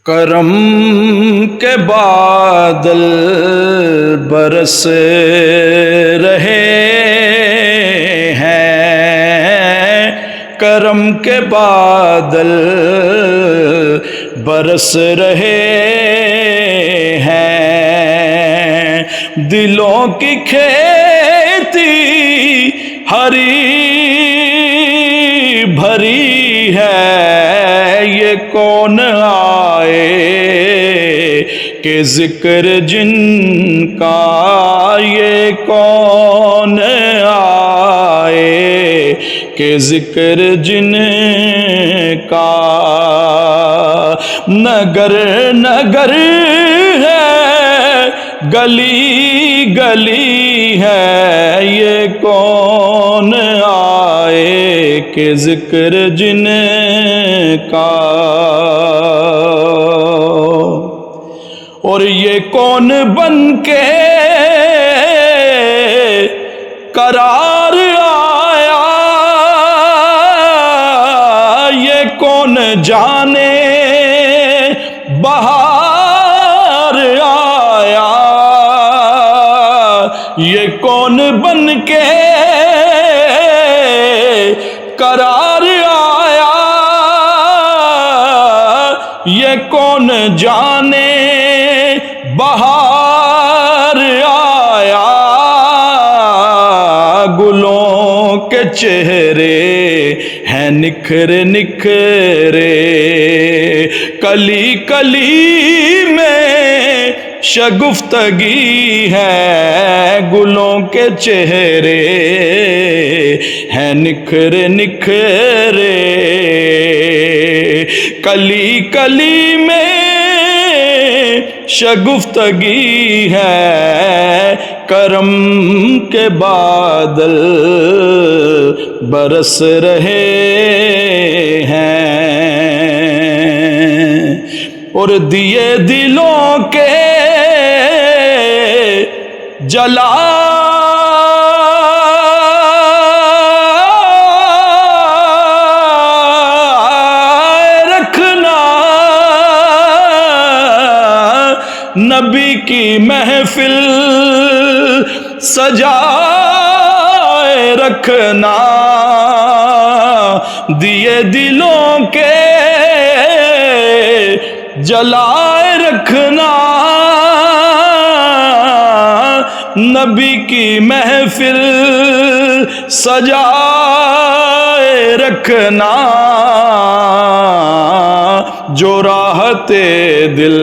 کرم کے بادل برس رہے ہیں، کرم کے بادل برس رہے ہیں، دلوں کی کھیتی ہری بھری ہے، یہ کون آئے کہ ذکر جن کا، یہ کون آئے کہ ذکر جن کا، نگر نگر ہے گلی گلی ہے، یہ کون آئے کہ ذکر جن کا، اور یہ کون بن کے قرار آیا، یہ کون جانے بہار آیا، یہ کون بن کے قرار آیا، یہ کون جانے بہار آیا، گلوں کے چہرے ہیں نکھر نکھرے، کلی کلی میں شگفتگی ہے، گلوں کے چہرے ہیں نکھر نکھرے، کلی کلی میں شگفتگی ہے، کرم کے بادل برس رہے ہیں، اور دیے دلوں کے جلائے رکھنا، نبی کی محفل سجائے رکھنا، دیے دلوں کے جلائے رکھنا، نبی کی محفل سجائے رکھنا، جو راحت دل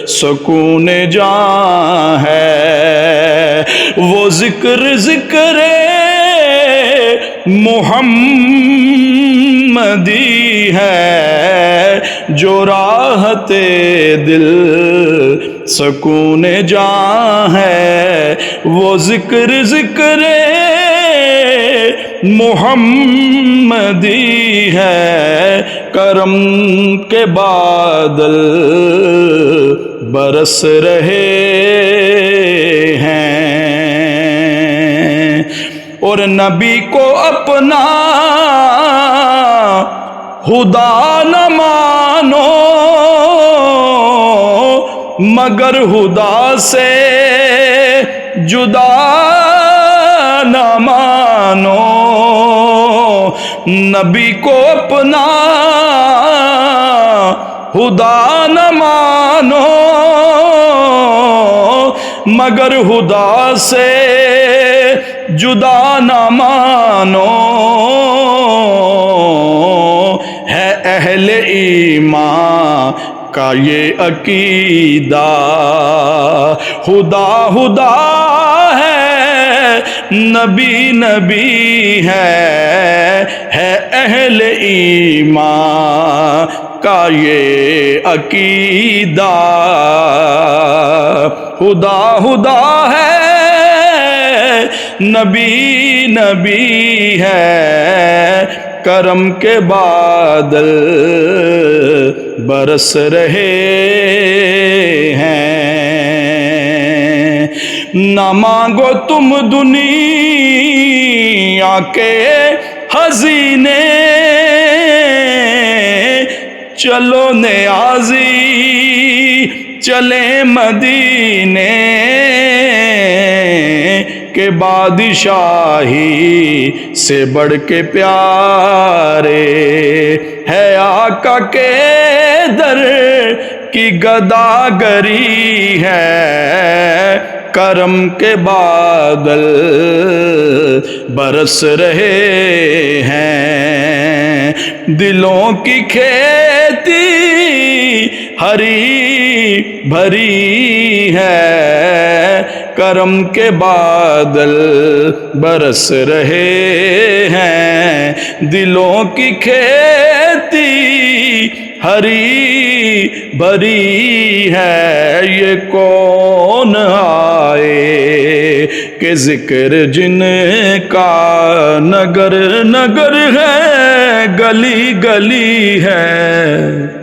سکون جاں ہے، وہ ذکر ذکر محمدی ہے، جو راحت دل سکون جاں ہے، وہ ذکر ذکر محمدی ہے، کرم کے بادل برس رہے ہیں، اور نبی کو اپنا خدا نہ مانو، مگر خدا سے جدا نہ مانو، نبی کو اپنا خدا نہ مانو، مگر خدا سے جدا نہ مانو، ہے اہل ایمان کا یہ عقیدہ، خدا خدا ہے نبی نبی ہے اہل ایمان کا یہ عقیدہ، خدا خدا ہے نبی نبی ہے، کرم کے بادل برس رہے ہیں، نہ مانگو تم دنیا کے خزینے، چلو نیازی چلیں مدینے کہ بادشاہی سے بڑھ کے پیارے ہے آقا کے در کی گداگری ہے، کرم کے بادل برس رہے ہیں، دلوں کی کھیتی ہری بھری ہے، کرم کے بادل برس رہے ہیں، دلوں کی کھیتی ہری بھری ہے۔ یہ کون آئے کہ ذکر جن کا نگر نگر ہے، گلی گلی ہے۔